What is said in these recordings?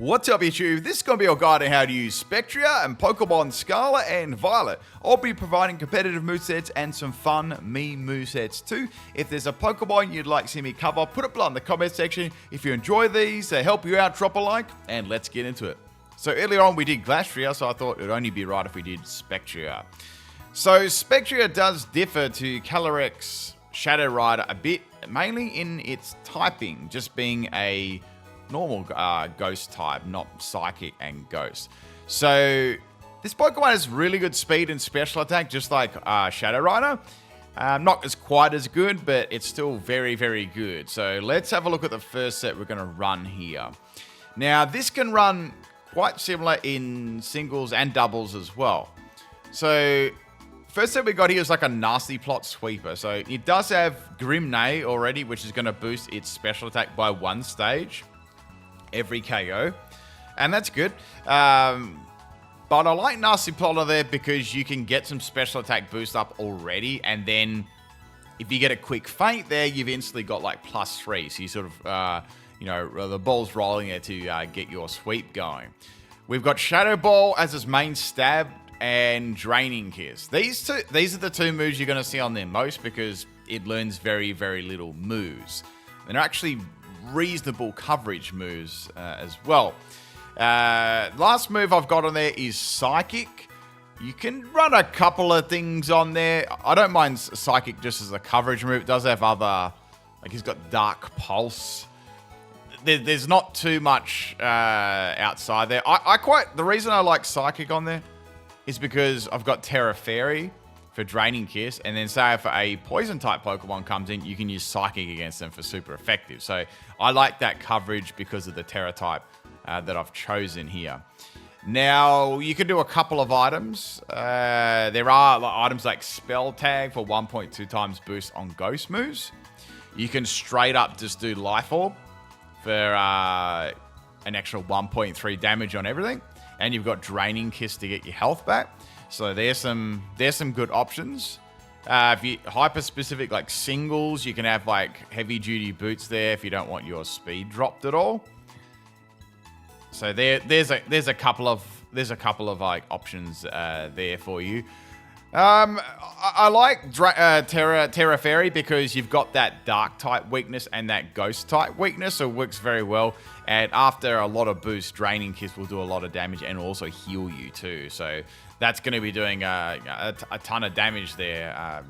What's up YouTube? This is going to be our guide on how to use Spectrier and Pokemon Scarlet and Violet. I'll be providing competitive movesets and some fun meme movesets too. If there's a Pokemon you'd like to see me cover, put it below in the comment section. If you enjoy these, they help you out, drop a like, and let's get into it. So earlier on we did Glastrier, so I thought it would only be right if we did Spectrier. So Spectrier does differ to Calyrex Shadow Rider a bit, mainly in its typing, just being a normal ghost type, not psychic and ghost. So this Pokemon has really good speed and special attack, just like Shadow Rider. Not as quite as good, but it's still very, very good. So let's have a look at the first set we're going to run here. Now this can run quite similar in singles and doubles as well. So first set we got here is like a nasty plot sweeper. So it does have Grimnay already, which is going to boost its special attack by 1 stage every KO, and that's good. But I like Nasty Plotter there because you can get some special attack boost up already, and then if you get a quick feint there, you've instantly got like +3. So you sort of, you know, the ball's rolling there to get your sweep going. We've got Shadow Ball as its main stab and Draining Kiss. These are the two moves you're going to see on there most because it learns very, very little moves. They're actually reasonable coverage moves as well. Last move I've got on there is Psychic. You can run a couple of things on there. I don't mind Psychic just as a coverage move. It does have other, like he's got Dark Pulse. There's not too much outside there. The reason I like Psychic on there is because I've got Terra Fairy for Draining Kiss, and then say if a poison type Pokemon comes in, you can use Psychic against them for super effective. So I like that coverage because of the Terra type that I've chosen here. Now you can do a couple of items. There are items like Spell Tag for 1.2 times boost on ghost moves. You can straight up just do Life Orb for an extra 1.3 damage on everything, and you've got Draining Kiss to get your health back. So there's some good options. If you hyper specific like singles, you can have like heavy duty boots there if you don't want your speed dropped at all. So there's a couple of like options there for you. I like Terra Fairy because you've got that dark type weakness and that ghost type weakness, so it works very well. And after a lot of boost, Draining Kiss will do a lot of damage and also heal you too. So that's going to be doing a ton of damage there.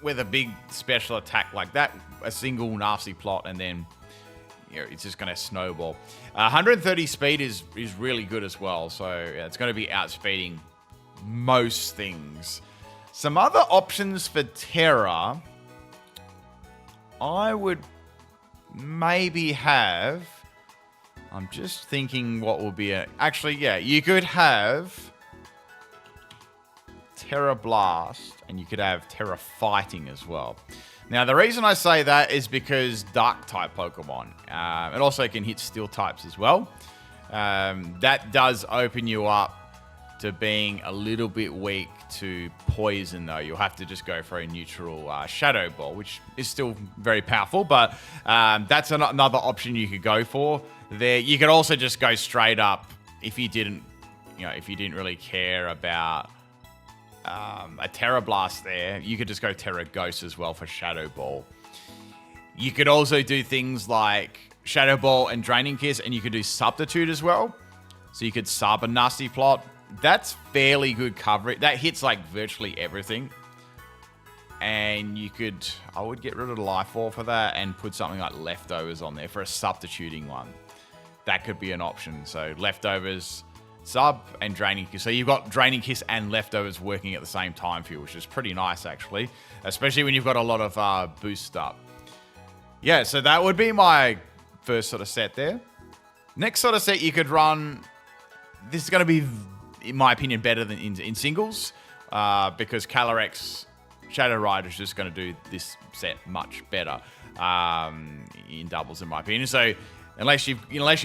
With a big special attack like that, a single nasty plot, and then it's just going to snowball. 130 speed is really good as well. So yeah, it's going to be outspeeding most things. Some other options for Terra, I would maybe have. I'm just thinking what will be actually, yeah, you could have Terra Blast and you could have Terra Fighting as well. Now, the reason I say that is because Dark type Pokemon, it also can hit Steel types as well. That does open you up to being a little bit weak to poison, though. You'll have to just go for a neutral Shadow Ball, which is still very powerful, but that's another option you could go for there. You could also just go straight up if you didn't really care about a Terra Blast there. You could just go Terra Ghost as well for Shadow Ball. You could also do things like Shadow Ball and Draining Kiss, and you could do Substitute as well. So you could sub a Nasty Plot. That's fairly good coverage. That hits like virtually everything. And I would get rid of the Life Orb for that and put something like Leftovers on there for a substituting one. That could be an option. So Leftovers, sub, and Draining Kiss. So you've got Draining Kiss and Leftovers working at the same time for you, which is pretty nice actually. Especially when you've got a lot of boost up. Yeah, so that would be my first sort of set there. Next sort of set you could run, this is going to be, in my opinion, better than in singles, because Calyrex Shadow Rider is just going to do this set much better in doubles, in my opinion. So unless you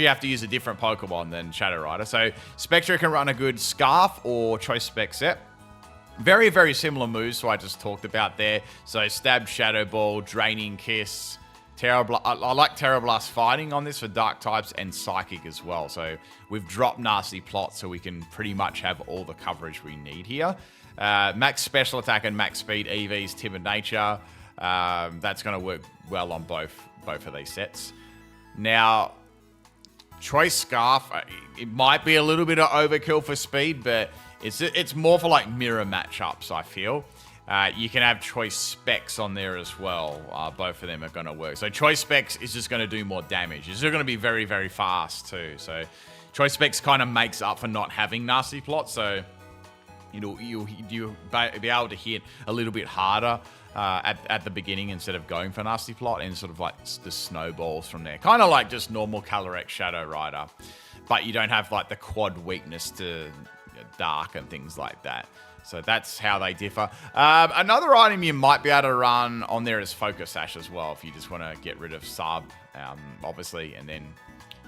have to use a different Pokemon than Shadow Rider. So Spectre can run a good Scarf or Choice Spec set. Very, very similar moves to what I just talked about there. So Stab, Shadow Ball, Draining Kiss, I like Terra Blast Fighting on this for dark types and Psychic as well. So we've dropped Nasty Plot so we can pretty much have all the coverage we need here. Max Special Attack and Max Speed EVs, Timid Nature. That's going to work well on both of these sets. Now, Choice Scarf, it might be a little bit of overkill for speed, but it's more for like mirror matchups, I feel. You can have Choice Specs on there as well. Both of them are going to work. So Choice Specs is just going to do more damage. It's still going to be very, very fast too. So Choice Specs kind of makes up for not having Nasty Plot. So you'll be able to hit a little bit harder at the beginning instead of going for Nasty Plot, and sort of like the snowballs from there. Kind of like just normal Color-X Shadow Rider. But you don't have like the quad weakness to dark and things like that. So that's how they differ. Another item you might be able to run on there is Focus Sash as well, if you just want to get rid of Sub, obviously, and then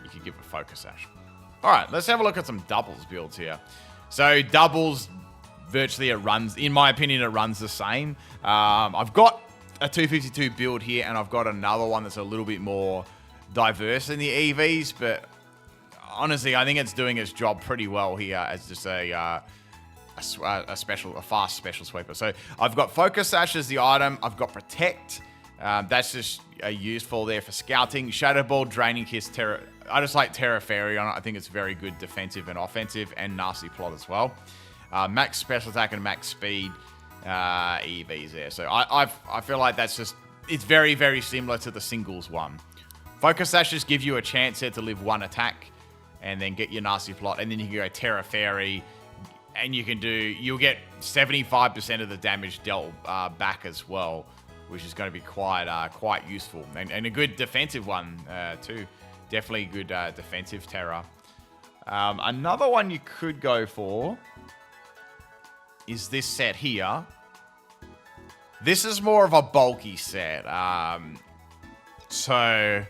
you can give it Focus Sash. All right, let's have a look at some doubles builds here. So doubles, virtually it runs, in my opinion, it runs the same. I've got a 252 build here, and I've got another one that's a little bit more diverse in the EVs, but honestly, I think it's doing its job pretty well here as just a fast special sweeper. So I've got Focus Sash as the item. I've got Protect. That's just useful there for scouting. Shadow Ball, Draining Kiss, Terra. I just like Terra Fairy on it. I think it's very good defensive and offensive, and Nasty Plot as well. Max Special Attack and Max Speed EVs there. So I feel like that's just, it's very, very similar to the singles one. Focus Sash just gives you a chance here to live one attack and then get your Nasty Plot, and then you can go Terra Fairy, and you'll get 75% of the damage dealt back as well, which is going to be quite useful, and a good defensive one too. Definitely good defensive Terra. Another one you could go for is this set here. This is more of a bulky set. So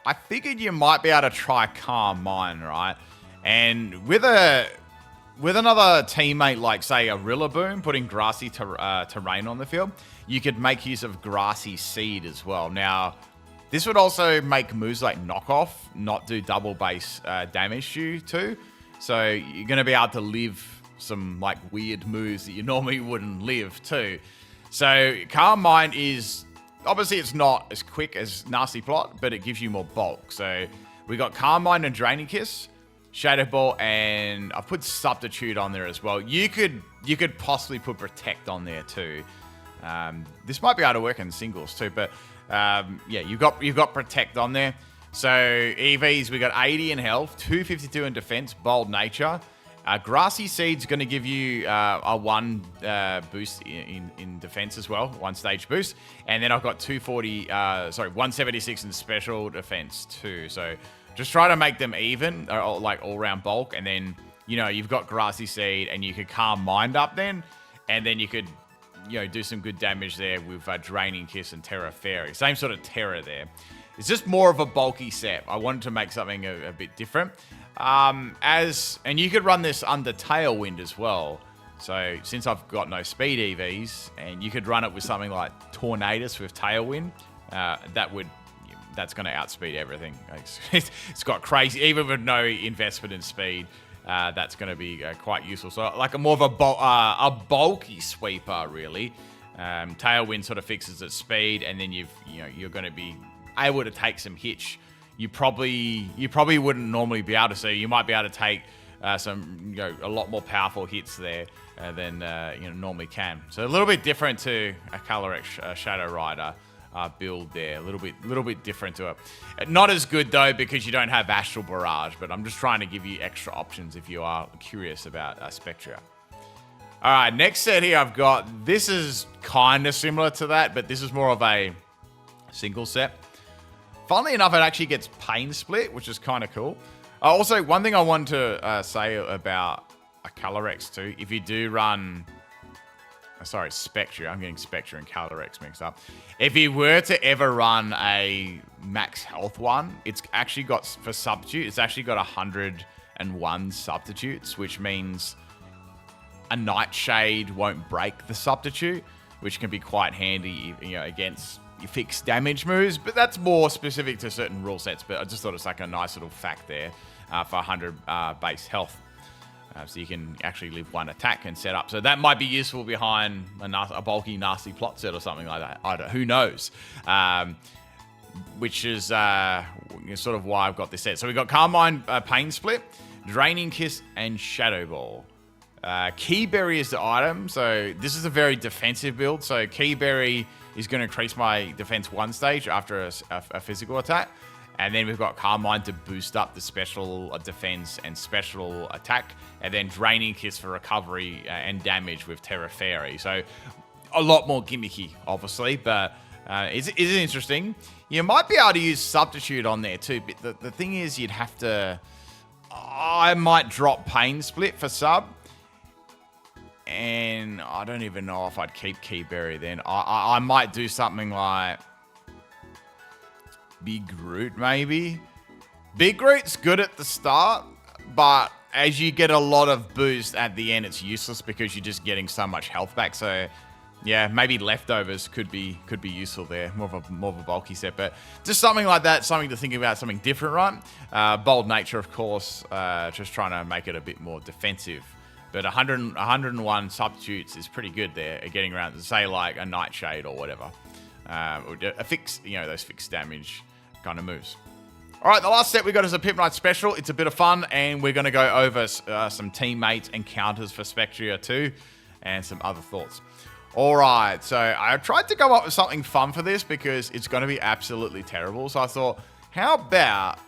I figured you might be able to try Calm Mind, right? And with another teammate, like, say, a Rillaboom, putting Grassy Terrain on the field, you could make use of Grassy Seed as well. Now, this would also make moves like Knockoff not do double base damage to you too. So you're going to be able to live some, like, weird moves that you normally wouldn't live too. So Calm Mind is, obviously it's not as quick as Nasty Plot, but it gives you more bulk. So we got Calm Mind and Draining Kiss, Shadow Ball, and I've put Substitute on there as well. You could possibly put Protect on there too. This might be able to work in singles too, but yeah, you've got Protect on there. So EVs, we got 80 in health, 252 in defense, Bold Nature. Grassy Seed's going to give you a one boost in defense as well, one stage boost. And then I've got 176 in special defense too. So just try to make them even, like all-round bulk. And then, you've got Grassy Seed, and you could Calm Mind up then. And then you could, do some good damage there with Draining Kiss and Terra Fairy. Same sort of Terra there. It's just more of a bulky set. I wanted to make something a bit different. And you could run this under Tailwind as well. So since I've got no speed EVs, and you could run it with something like Tornadus with Tailwind, that's going to outspeed everything. It's got crazy, even with no investment in speed. That's going to be quite useful. So like a more of a bulky sweeper, really. Tailwind sort of fixes its speed, and then you're going to be able to take some hits you probably wouldn't normally be able to. So you might be able to take some a lot more powerful hits there than normally can. So a little bit different to a Color-X Shadow Rider build there. A little bit different to it. Not as good though, because you don't have Astral Barrage, but I'm just trying to give you extra options if you are curious about Spectrier. All right, next set here I've got, this is kind of similar to that, but this is more of a single set. Funnily enough, it actually gets Pain Split, which is kind of cool. Also, one thing I want to say about a Color-X too, if you do run, sorry, Spectrier, I'm getting Spectrier and Color-X mixed up. If you were to ever run a max health one, it's actually got, for substitute, it's actually got 101 substitutes, which means a Nightshade won't break the substitute, which can be quite handy, against fixed damage moves, but that's more specific to certain rule sets. But I just thought it's like a nice little fact there for 100 base health. So you can actually live one attack and set up. So that might be useful behind a bulky, nasty plot set or something like that. Who knows? Which is sort of why I've got this set. So we've got Carmine Pain Split, Draining Kiss, and Shadow Ball. Keyberry is the item. So this is a very defensive build. So Keyberry is going to increase my defense 1 stage after a physical attack. And then we've got Carmine to boost up the special defense and special attack. And then Draining Kiss for recovery and damage with Terra Fairy. So a lot more gimmicky, obviously. But it's interesting. You might be able to use Substitute on there too. But the thing is, you'd have to... I might drop Pain Split for sub. And I don't even know if I'd keep Keyberry then. I might do something like... Big Root, maybe. Big Root's good at the start, but as you get a lot of boost at the end, it's useless because you're just getting so much health back. So, yeah, maybe Leftovers could be useful there. More of a bulky set, but just something like that, something to think about, something different, right? Bold Nature, of course, just trying to make it a bit more defensive. But 101 substitutes is pretty good there, getting around, say, like a Nightshade or whatever. A fixed, those fixed damage kind of moves. All right, the last set we got is a PIMPNITE special. It's a bit of fun, and we're going to go over some teammates and counters for Spectrier too, and some other thoughts. All right, so I tried to come up with something fun for this because it's going to be absolutely terrible. So I thought, how about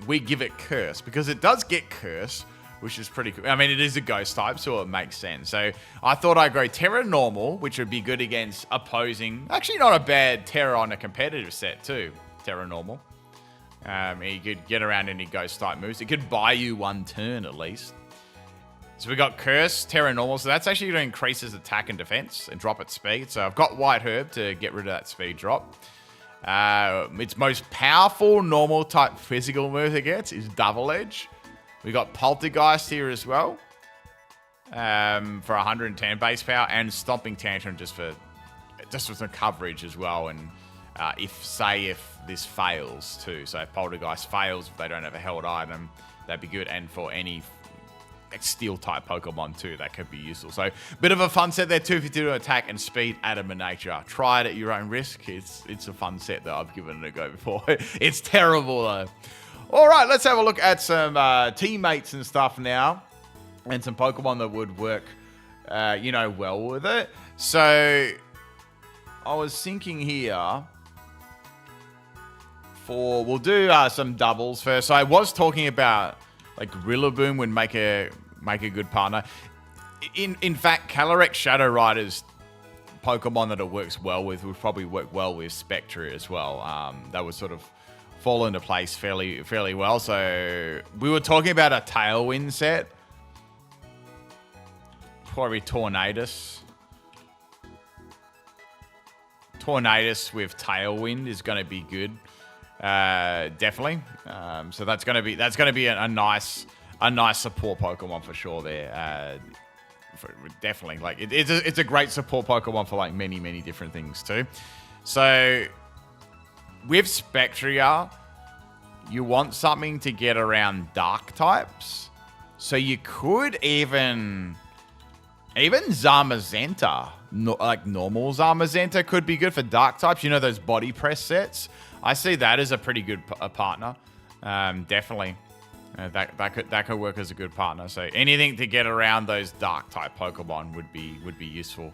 we give it Curse? Because it does get Curse, which is pretty cool. I mean, it is a ghost type, so it makes sense. So I thought I'd go Terra Normal, which would be good against opposing... Actually, not a bad Terra on a competitive set, too. Terra Normal. You could get around any ghost type moves. It could buy you 1 turn, at least. So we got Curse, Terra Normal. So that's actually going to increase its attack and defense and drop its speed. So I've got White Herb to get rid of that speed drop. Its most powerful normal type physical move it gets is Double Edge. We got Poltergeist here as well for 110 base power, and Stomping Tantrum just for some coverage as well. And if this fails too, so if Poltergeist fails, if they don't have a held item, that'd be good. And for any steel type Pokemon too, that could be useful. So bit of a fun set there. 252 attack and speed, Atom and Nature. Try it at your own risk. It's a fun set that I've given it a go before. It's terrible though. All right, let's have a look at some teammates and stuff now, and some Pokemon that would work, well with it. So I was thinking here we'll do some doubles first. So I was talking about like Rillaboom would make a good partner. In fact, Calyrex Shadow Rider's Pokemon that it works well with would probably work well with Spectrier as well. That would sort of fall into place fairly well. So we were talking about a Tailwind set. Probably Tornadus. Tornadus with Tailwind is going to be good. Definitely. So that's going to be a nice support Pokemon for sure there. Definitely, like it's a great support Pokemon for like many different things too. So with Spectrier, you want something to get around dark types. So you could even Zamazenta, like normal Zamazenta could be good for dark types. You know those body press sets? I see that as a pretty good partner. Definitely. That could work as a good partner. So anything to get around those dark type Pokemon would be useful.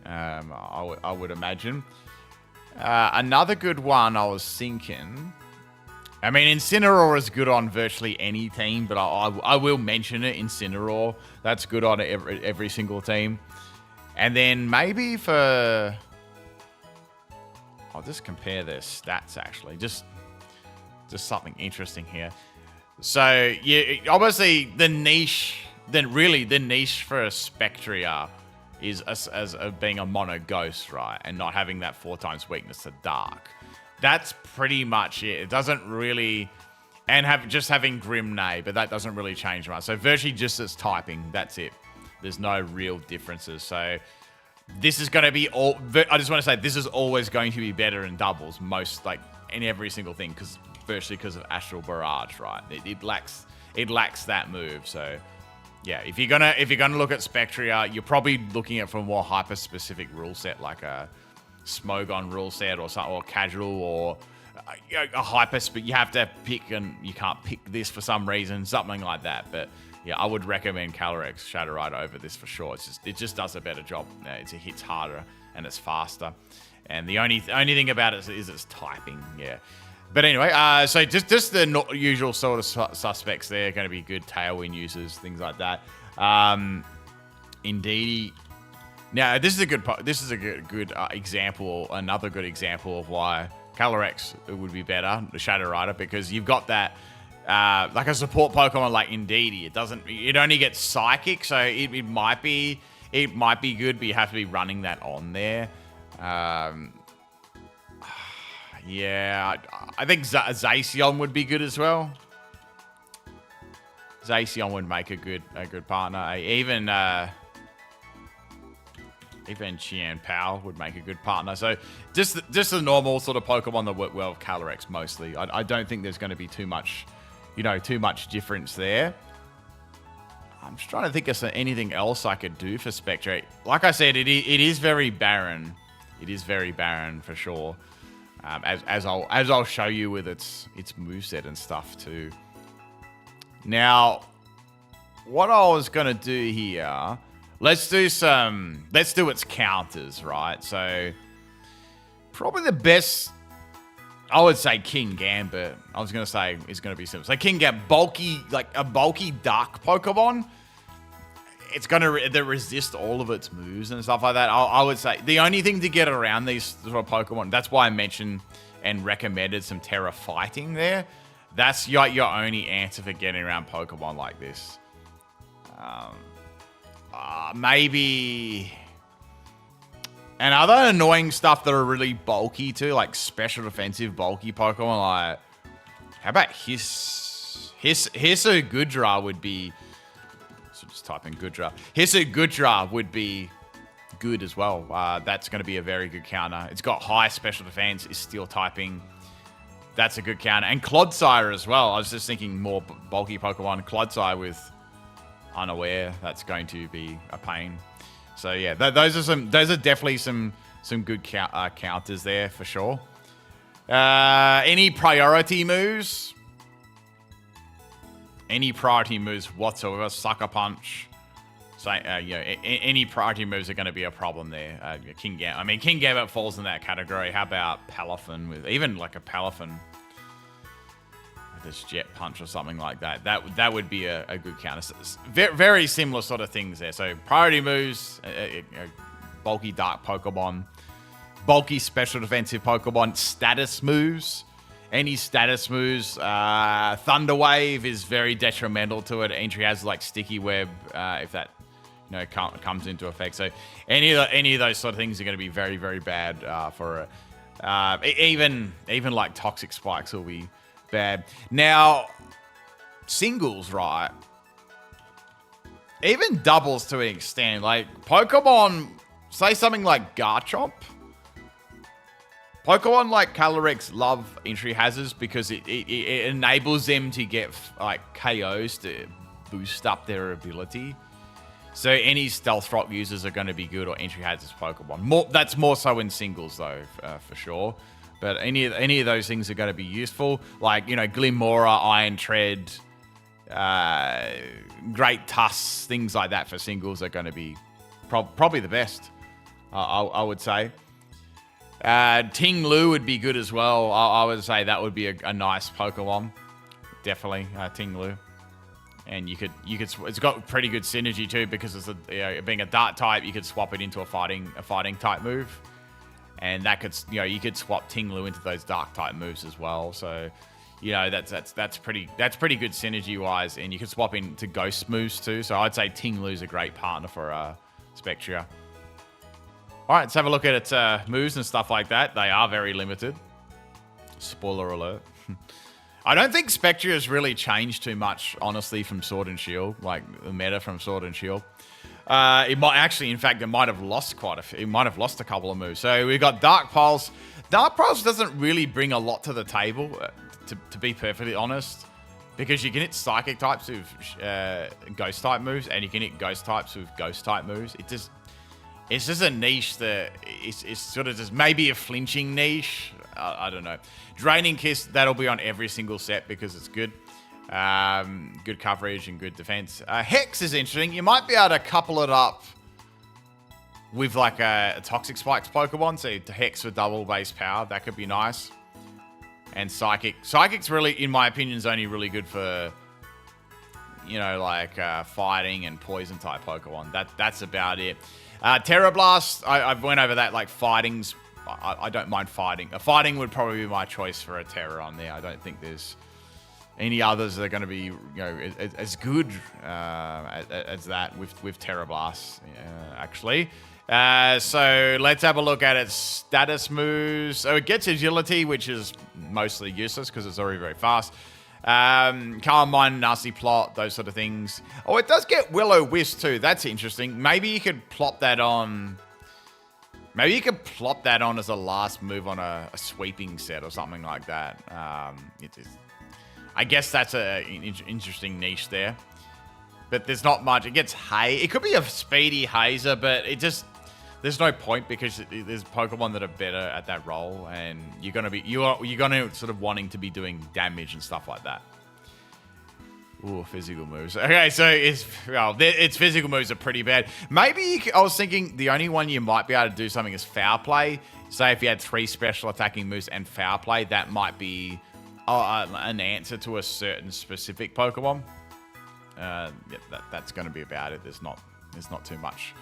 I would imagine. Another good one I was thinking. I mean, Incineroar is good on virtually any team, but I will mention it. Incineroar, that's good on every single team. And then maybe for... I'll just compare their stats actually. Just something interesting here. So yeah, obviously the niche for a Spectrier is as being a mono ghost, right? And not having that 4 times weakness to dark. That's pretty much it. It doesn't really... And having Grimnay, but that doesn't really change much. So virtually just its typing, that's it. There's no real differences. So This is going to be all. I just want to say this is always going to be better in doubles, most like in every single thing, virtually because of Astral Barrage, right? It lacks that move. So yeah, if you're gonna look at Spectrier, you're probably looking at from a more hyper specific rule set, like a Smogon rule set or something, or casual, or a hyper. But you have to pick, and you can't pick this for some reason, something like that. But yeah, I would recommend Calyrex Shadow Rider over this for sure. It just does a better job. It hits harder and it's faster. And the only thing about it is it's typing. Yeah. But anyway, so just the usual sort of suspects there. Going to be good Tailwind users, things like that. Indeed. Now this is a good example. Another good example of why Calyrex would be better, the Shadow Rider, because you've got that. Like a support Pokemon like Indeedee, it only gets Psychic, so it might be good, but you have to be running that on there. Yeah, I think Zacian would be good as well. Zacian would make a good partner. Even Qian Pao would make a good partner. So just the normal sort of Pokemon that work well with Calyrex mostly. I don't think there's going to be too much difference there. I'm just trying to think of anything else I could do for Spectre. Like I said, it is very barren. It is very barren for sure. As I'll show you with its moveset and stuff too. Now, what I was gonna do here, let's do its counters, right? So probably the best, I would say King Gambit. I was going to say is going to be simple. So King Gambit, a bulky dark Pokemon. It's going to resist all of its moves and stuff like that. I would say the only thing to get around these sort of Pokemon, that's why I mentioned and recommended some Terra Fighting there. That's your only answer for getting around Pokemon like this. Maybe... And other annoying stuff that are really bulky too, like special defensive bulky Pokemon, like how about Hisu Gudra would be, so just type in Gudra. Hisu Gudra would be good as well. That's going to be a very good counter. It's got high special defense, is steel typing. That's a good counter. And Clodsire as well. I was just thinking more bulky Pokemon. Clodsire with Unaware, that's going to be a pain. So yeah, those are definitely some good counters there for sure. Any priority moves? Any priority moves whatsoever? Sucker Punch. So any priority moves are going to be a problem there. King Gambit falls in that category. How about Palafin with even like a Palafin with this Jet Punch or something like that? That would be a good counter. So very similar sort of things there. So priority moves, bulky dark Pokemon, bulky special defensive Pokemon, status moves. Any status moves, Thunder Wave is very detrimental to it. Entry has like Sticky Web if that comes into effect. So any of those sort of things are going to be very, very bad for it. Even like Toxic Spikes will be bad. Now, singles, right? Even doubles to an extent. Like Pokemon, say something like Garchomp. Pokemon like Calyrex love entry hazards because it enables them to get like KOs to boost up their ability. So any Stealth Rock users are going to be good, or entry hazards Pokemon. That's more so in singles though, for sure. But any of those things are going to be useful. Like, Glimmora, Iron Tread, Great Tusks, things like that for singles are going to be probably the best, I would say. Ting Lu would be good as well. I would say that would be a nice Pokemon. Definitely, Ting Lu. And you could it's got pretty good synergy too, because it's being a Dark type, you could swap it into a fighting type move. And that could, you could swap Ting Lu into those Dark type moves as well. So, that's pretty good synergy wise. And you could swap into Ghost moves too. So I'd say Ting Lu's a great partner for Spectrier. All right, let's have a look at its moves and stuff like that. They are very limited. Spoiler alert. I don't think Spectrier has really changed too much, honestly, from Sword and Shield, like the meta from Sword and Shield. It might actually, in fact, it might have lost quite a few. It might have lost a couple of moves. So we've got Dark Pulse. Dark Pulse doesn't really bring a lot to the table, to be perfectly honest, because you can hit Psychic types with Ghost type moves, and you can hit Ghost types with Ghost type moves. It's just a niche that it's sort of just maybe a flinching niche. I don't know. Draining Kiss, that'll be on every single set because it's good. Good coverage and good defense. Hex is interesting. You might be able to couple it up with like a Toxic Spikes Pokemon. So Hex with double base power. That could be nice. And Psychic. Psychic's really, in my opinion, is only really good for, you know, like fighting and poison type Pokemon. That's about it. Terra Blast, I've went over that. Like fighting's, I don't mind fighting. Fighting would probably be my choice for a Terra on there. I don't think there's any others that are going to be, you know, as good as that with Terra Blast, actually. So let's have a look at its status moves. So it gets agility, which is mostly useless because it's already very fast. Calm Mind, Nasty Plot, those sort of things. Oh, it does get Will-O-Wisp too. That's interesting. Maybe you could plop that on. Maybe you could plop that on as a last move on a sweeping set or something like that. I guess that's an interesting niche there. But there's not much. It gets Haze. It could be a speedy Hazer, but it just... There's no point because there's Pokemon that are better at that role, and you're gonna sort of wanting to be doing damage and stuff like that. Ooh, physical moves. Okay, so its physical moves are pretty bad. Maybe I was thinking the only one you might be able to do something is Foul Play. Say if you had 3 special attacking moves and Foul Play, that might be an answer to a certain specific Pokemon. Yeah, that's going to be about it. There's not too much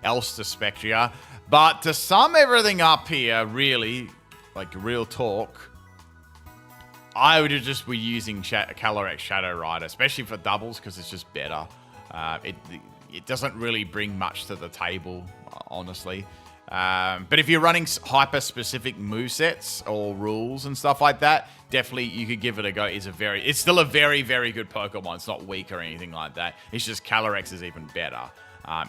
else to Spectrier. But to sum everything up here, really, like real talk, I would just be using Calyrex Shadow Rider, especially for doubles, because it's just better. It doesn't really bring much to the table, honestly. But if you're running hyper-specific movesets or rules and stuff like that, definitely you could give it a go. It's still a very, very good Pokemon. It's not weak or anything like that. It's just Calyrex is even better.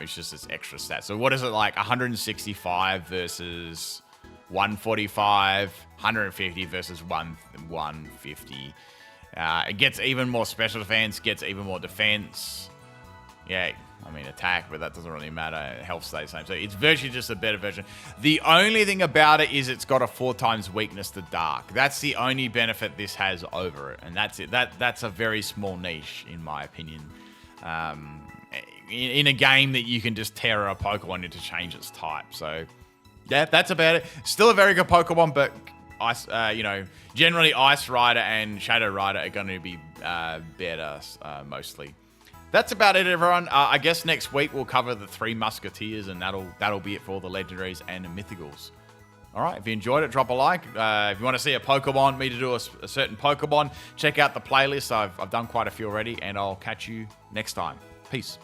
It's just its extra stats. So what is it like? 165 versus 145, 150 versus 150. It gets even more special defense, gets even more defense. Yeah, I mean attack, but that doesn't really matter. Health stays the same. So it's virtually just a better version. The only thing about it is it's got a 4 times weakness to dark. That's the only benefit this has over it. And that's it. That's a very small niche, in my opinion. In a game that you can just tear a Pokemon into change its type. So yeah, that's about it. Still a very good Pokemon, but generally Ice Rider and Shadow Rider are going to be better mostly. That's about it, everyone. I guess next week we'll cover the 3 Musketeers, and that'll be it for all the legendaries and the mythicals. All right, if you enjoyed it, drop a like. If you want to see me to do a certain Pokemon, check out the playlist. I've done quite a few already, and I'll catch you next time. Peace.